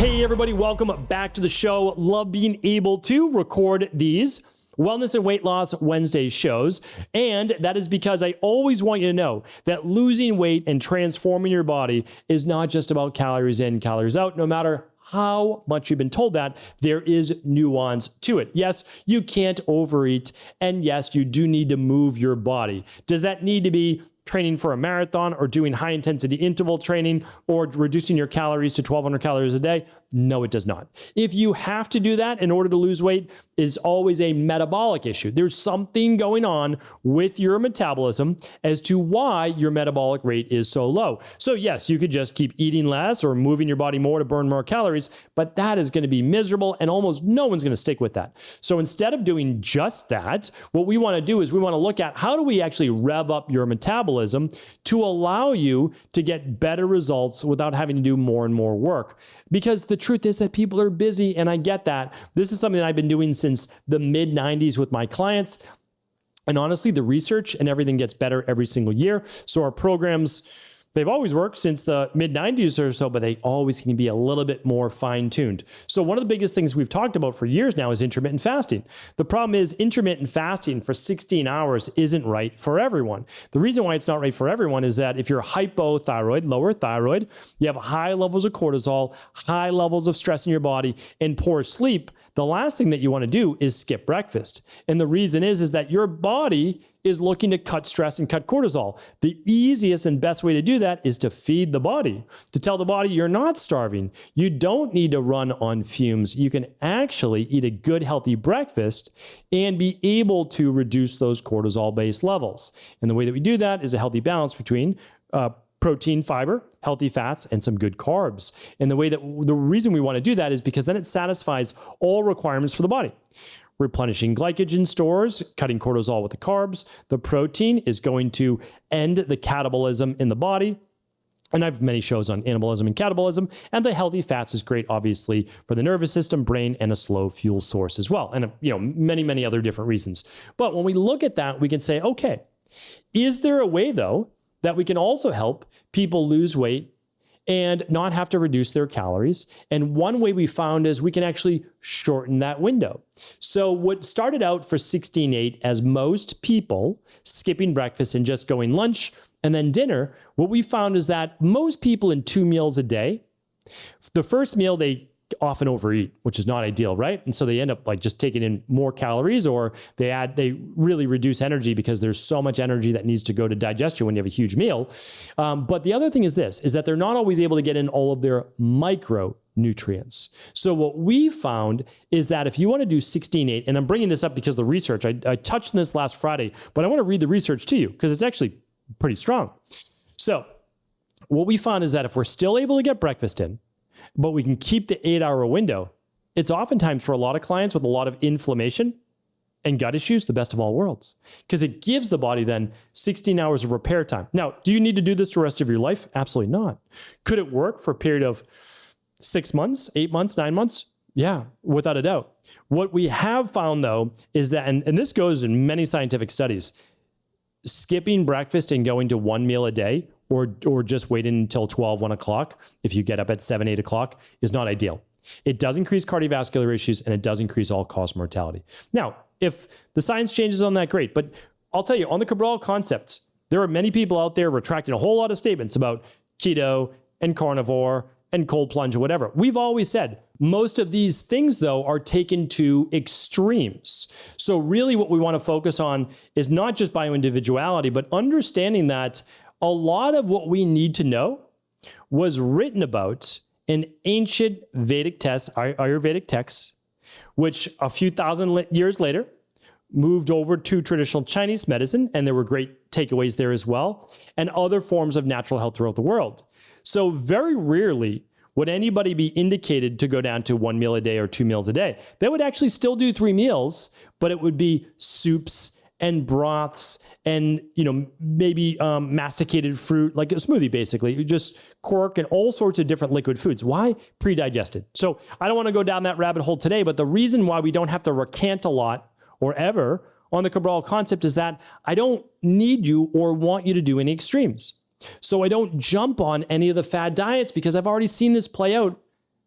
Hey everybody, welcome back to the show. Love being able to record these Wellness and Weight Loss Wednesday shows. And that is because I always want you to know that losing weight and transforming your body is not just about calories in, calories out. No matter how much you've been told that, there is nuance to it. Yes, you can't overeat. And yes, you do need to move your body. Does that need to be training for a marathon or doing high intensity interval training or reducing your calories to 1,200 calories a day? No, it does not. If you have to do that in order to lose weight, it's always a metabolic issue. There's something going on with your metabolism as to why your metabolic rate is so low. So yes, you could just keep eating less or moving your body more to burn more calories, but that is going to be miserable and almost no one's going to stick with that. So instead of doing just that, what we want to do is we want to look at how do we actually rev up your metabolism to allow you to get better results without having to do more and more work. Because the truth is that people are busy, and I get that. This is something that I've been doing since the mid-90s with my clients. And honestly, the research and everything gets better every single year. So our programs, they've always worked since the mid-90s or so, but they always can be a little bit more fine-tuned. So one of the biggest things we've talked about for years now is intermittent fasting. The problem is intermittent fasting for 16 hours isn't right for everyone. The reason why it's not right for everyone is that if you're hypothyroid, lower thyroid, you have high levels of cortisol, high levels of stress in your body, and poor sleep, the last thing that you want to do is skip breakfast. And the reason is that your body is looking to cut stress and cut cortisol. The easiest and best way to do that is to feed the body, to tell the body you're not starving. You don't need to run on fumes. You can actually eat a good, healthy breakfast and be able to reduce those cortisol-based levels. And the way that we do that is a healthy balance between protein, fiber, healthy fats, and some good carbs. And the reason we want to do that is because then it satisfies all requirements for the body. Replenishing glycogen stores, cutting cortisol with the carbs. The protein is going to end the catabolism in the body. And I have many shows on anabolism and catabolism. And the healthy fats is great, obviously, for the nervous system, brain, and a slow fuel source as well. And many, many other different reasons. But when we look at that, we can say, okay, is there a way, though, that we can also help people lose weight and not have to reduce their calories? And one way we found is we can actually shorten that window. So what started out for 16-8 as most people skipping breakfast and just going lunch and then dinner, what we found is that most people in 2 meals a day, the first meal they often overeat, which is not ideal, right? And so they end up like just taking in more calories, or they really reduce energy because there's so much energy that needs to go to digestion when you have a huge meal. But the other thing is that they're not always able to get in all of their micronutrients. So what we found is that if you want to do 16-8, and I'm bringing this up because the research, I touched on this last Friday, but I want to read the research to you because it's actually pretty strong. So what we found is that if we're still able to get breakfast in, but we can keep the 8-hour window, it's oftentimes for a lot of clients with a lot of inflammation and gut issues, the best of all worlds, because it gives the body then 16 hours of repair time. Now, do you need to do this the rest of your life? Absolutely not. Could it work for a period of 6 months, 8 months, 9 months? Yeah, without a doubt. What we have found, though, is that, and this goes in many scientific studies, skipping breakfast and going to one meal a day or just waiting until 12, 1 o'clock, if you get up at 7, 8 o'clock, is not ideal. It does increase cardiovascular issues and it does increase all-cause mortality. Now, if the science changes on that, great. But I'll tell you, on the Cabral Concept, there are many people out there retracting a whole lot of statements about keto and carnivore and cold plunge or whatever. We've always said most of these things, though, are taken to extremes. So really what we want to focus on is not just bioindividuality, but understanding that a lot of what we need to know was written about in ancient Vedic texts, Ayurvedic texts, which a few thousand years later moved over to traditional Chinese medicine, and there were great takeaways there as well, and other forms of natural health throughout the world. So very rarely would anybody be indicated to go down to 1 meal a day or 2 meals a day. They would actually still do 3 meals, but it would be soups and broths and, maybe masticated fruit, like a smoothie, basically, just quark and all sorts of different liquid foods. Why? Pre-digested. So I don't want to go down that rabbit hole today, but the reason why we don't have to recant a lot or ever on the Cabral Concept is that I don't need you or want you to do any extremes. So I don't jump on any of the fad diets because I've already seen this play out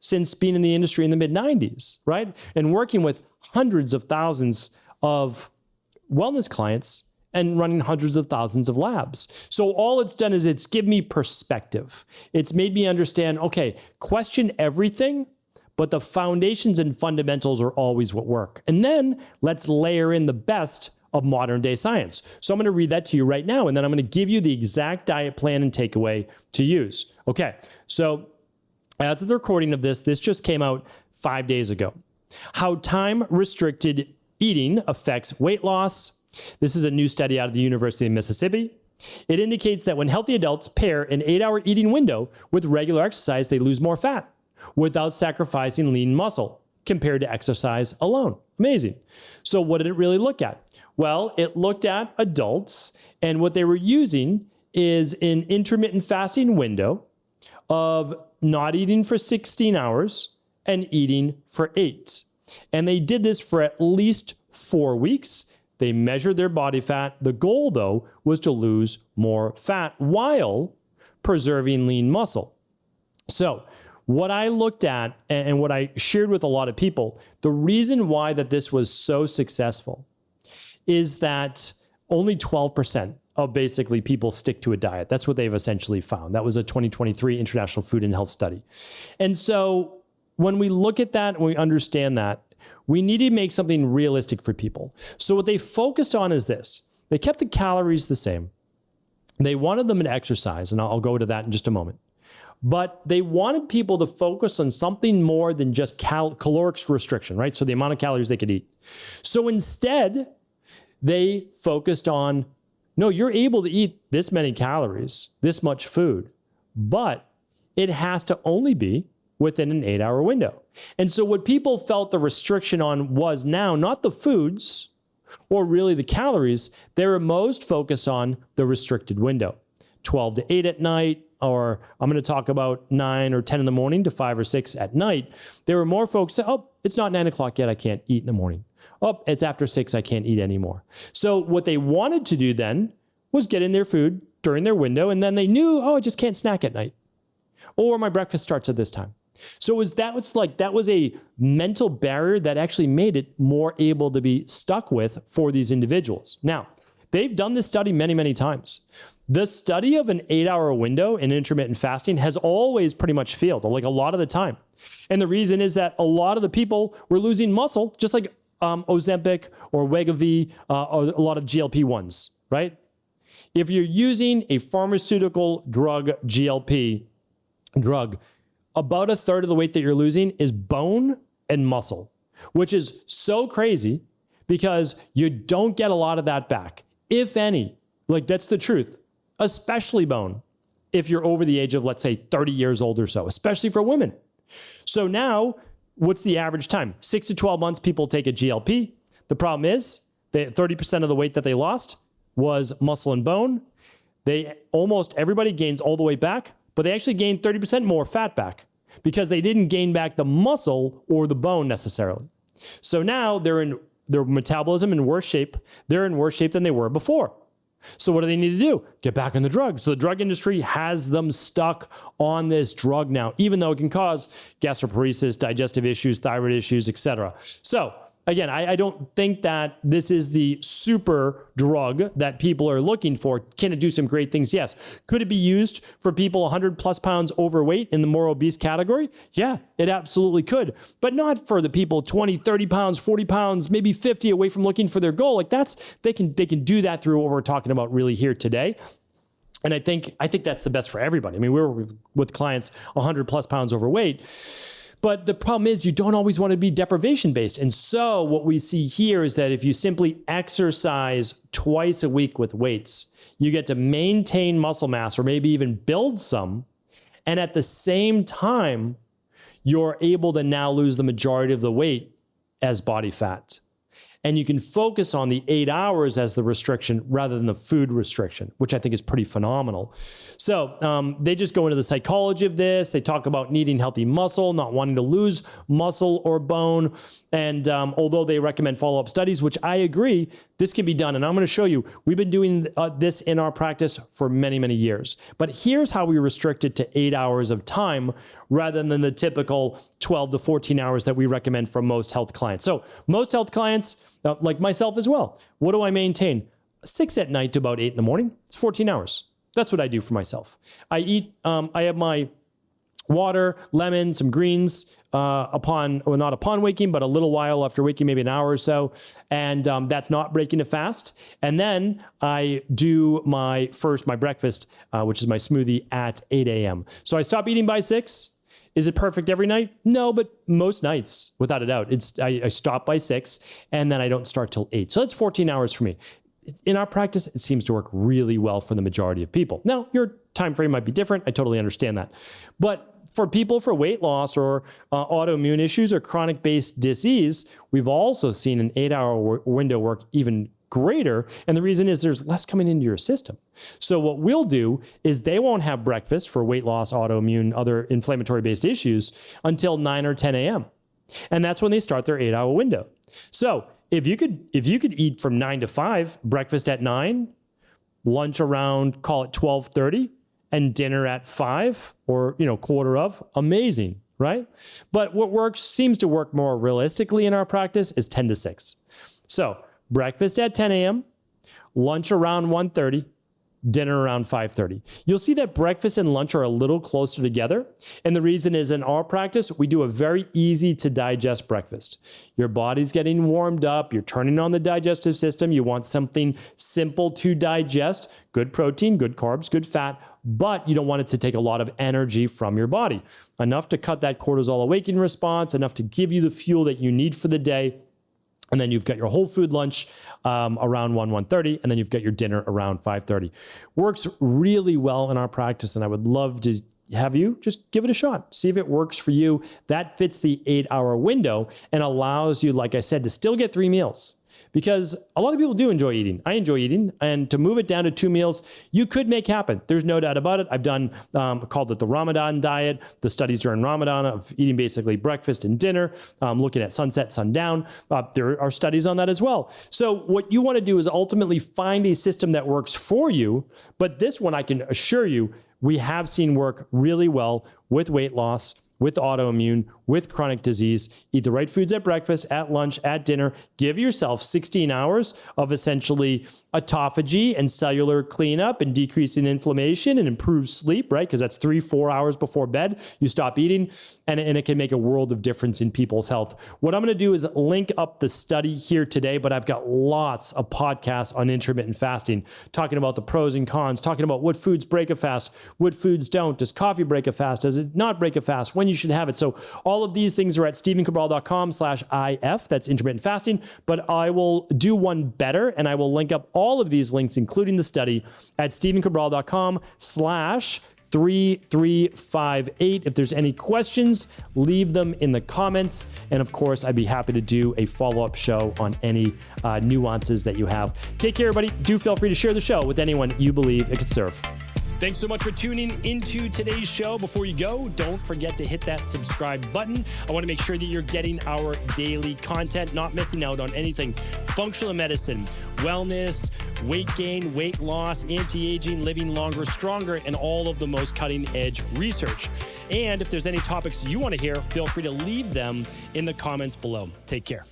since being in the industry in the mid-90s, right? And working with hundreds of thousands of wellness clients and running hundreds of thousands of labs. So all it's done is it's given me perspective. It's made me understand, okay, question everything, but the foundations and fundamentals are always what work. And then let's layer in the best of modern day science. So I'm going to read that to you right now, and then I'm going to give you the exact diet plan and takeaway to use. Okay, so as of the recording of this just came out 5 days ago. How time-restricted eating affects weight loss. This is a new study out of the University of Mississippi. It indicates that when healthy adults pair an 8-hour eating window with regular exercise, they lose more fat without sacrificing lean muscle compared to exercise alone. Amazing. So what did it really look at? Well, it looked at adults, and what they were using is an intermittent fasting window of not eating for 16 hours and eating for 8. And they did this for at least 4 weeks. They measured their body fat. The goal, though, was to lose more fat while preserving lean muscle. So what I looked at and what I shared with a lot of people, the reason why that this was so successful is that only 12% of basically people stick to a diet. That's what they've essentially found. That was a 2023 International Food and Health Study. And so when we look at that and we understand that, we need to make something realistic for people. So what they focused on is this. They kept the calories the same. They wanted them to exercise, and I'll go to that in just a moment. But they wanted people to focus on something more than just caloric restriction, right? So the amount of calories they could eat. So instead, they focused on, no, you're able to eat this many calories, this much food, but it has to only be within an 8-hour window. And so what people felt the restriction on was now not the foods or really the calories. They were most focused on the restricted window, 12 to 8 at night, or I'm going to talk about 9 or 10 in the morning to 5 or 6 at night. They were more focused, oh, it's not 9 o'clock yet, I can't eat in the morning. Oh, it's after 6, I can't eat anymore. So what they wanted to do then was get in their food during their window, and then they knew, oh, I just can't snack at night. Or my breakfast starts at this time. So that was a mental barrier that actually made it more able to be stuck with for these individuals. Now, they've done this study many, many times. The study of an 8-hour window in intermittent fasting has always pretty much failed, like a lot of the time. And the reason is that a lot of the people were losing muscle, just like Ozempic or Wegovy, or a lot of GLP-1s, right? If you're using a pharmaceutical drug, GLP drug, about a third of the weight that you're losing is bone and muscle, which is so crazy because you don't get a lot of that back, if any. Like, that's the truth, especially bone, if you're over the age of, let's say, 30 years old or so, especially for women. So now, what's the average time? 6 to 12 months, people take a GLP. The problem is that 30% of the weight that they lost was muscle and bone. Almost everybody gains all the way back, but they actually gained 30% more fat back because they didn't gain back the muscle or the bone necessarily. So now their metabolism in worse shape. They're in worse shape than they were before. So what do they need to do? Get back on the drug. So the drug industry has them stuck on this drug now, even though it can cause gastroparesis, digestive issues, thyroid issues, etc. So again, I don't think that this is the super drug that people are looking for. Can it do some great things? Yes. Could it be used for people 100 plus pounds overweight in the more obese category? Yeah, it absolutely could, but not for the people 20, 30 pounds, 40 pounds, maybe 50 away from looking for their goal. Like they can do that through what we're talking about really here today. And I think that's the best for everybody. I mean, we were with clients 100 plus pounds overweight. But the problem is you don't always want to be deprivation based. And so what we see here is that if you simply exercise twice a week with weights, you get to maintain muscle mass or maybe even build some. And at the same time, you're able to now lose the majority of the weight as body fat. and you can focus on the 8 hours as the restriction rather than the food restriction, which I think is pretty phenomenal. So they just go into the psychology of this. They talk about needing healthy muscle, not wanting to lose muscle or bone. And although they recommend follow-up studies, which I agree, this can be done. And I'm going to show you, we've been doing this in our practice for many, many years. But here's how we restrict it to 8 hours of time rather than the typical 12 to 14 hours that we recommend for most health clients. So most health clients, like myself as well, what do I maintain? 6 at night to about 8 in the morning. It's 14 hours. That's what I do for myself. I have my water, lemon, some greens not upon waking, but a little while after waking, maybe an hour or so. And that's not breaking a fast. And then I do my breakfast, which is my smoothie at 8 a.m. So I stop eating by 6. Is it perfect every night? No, but most nights, without a doubt. I stop by 6 and then I don't start till 8. So that's 14 hours for me. In our practice, it seems to work really well for the majority of people. Now, your time frame might be different. I totally understand that. But for people for weight loss or autoimmune issues or chronic-based disease, we've also seen an 8-hour window work even greater. And the reason is there's less coming into your system. So what we'll do is they won't have breakfast for weight loss, autoimmune, other inflammatory-based issues until 9 or 10 a.m. And that's when they start their 8-hour window. So if you could eat from 9 to 5, breakfast at 9, lunch around, call it 12:30, and dinner at 5 or, quarter of, amazing, right? But what seems to work more realistically in our practice is 10 to 6. So breakfast at 10 a.m., lunch around 1:30, dinner around 5:30. You'll see that breakfast and lunch are a little closer together. And the reason is in our practice, we do a very easy to digest breakfast. Your body's getting warmed up. You're turning on the digestive system. You want something simple to digest, good protein, good carbs, good fat, but you don't want it to take a lot of energy from your body. Enough to cut that cortisol awakening response, enough to give you the fuel that you need for the day. And then you've got your whole food lunch around 1:30, and then you've got your dinner around 5:30. Works really well in our practice, and I would love to have you just give it a shot. See if it works for you. That fits the 8-hour window and allows you, like I said, to still get 3 meals. Because a lot of people do enjoy eating. I enjoy eating. And to move it down to 2 meals, you could make happen. There's no doubt about it. I've done, called it the Ramadan diet, the studies during Ramadan of eating basically breakfast and dinner, looking at sunset, sundown. There are studies on that as well. So what you want to do is ultimately find a system that works for you. But this one, I can assure you, we have seen work really well with weight loss, with autoimmune, with chronic disease. Eat the right foods at breakfast, at lunch, at dinner. Give yourself 16 hours of essentially autophagy and cellular cleanup and decreasing inflammation and improved sleep, right? Because that's 3-4 hours before bed. You stop eating, and it can make a world of difference in people's health. What I'm going to do is link up the study here today, but I've got lots of podcasts on intermittent fasting, talking about the pros and cons, talking about what foods break a fast, what foods don't. Does coffee break a fast? Does it not break a fast? When you should have it. So all of these things are at stephencabral.com/IF. That's intermittent fasting. But I will do one better, and I will link up all of these links, including the study, at stephencabral.com/3358. If there's any questions, leave them in the comments. And of course, I'd be happy to do a follow-up show on any nuances that you have. Take care, everybody. Do feel free to share the show with anyone you believe it could serve. Thanks so much for tuning into today's show. Before you go, don't forget to hit that subscribe button. I want to make sure that you're getting our daily content, not missing out on anything. Functional medicine, wellness, weight gain, weight loss, anti-aging, living longer, stronger, and all of the most cutting-edge research. And if there's any topics you want to hear, feel free to leave them in the comments below. Take care.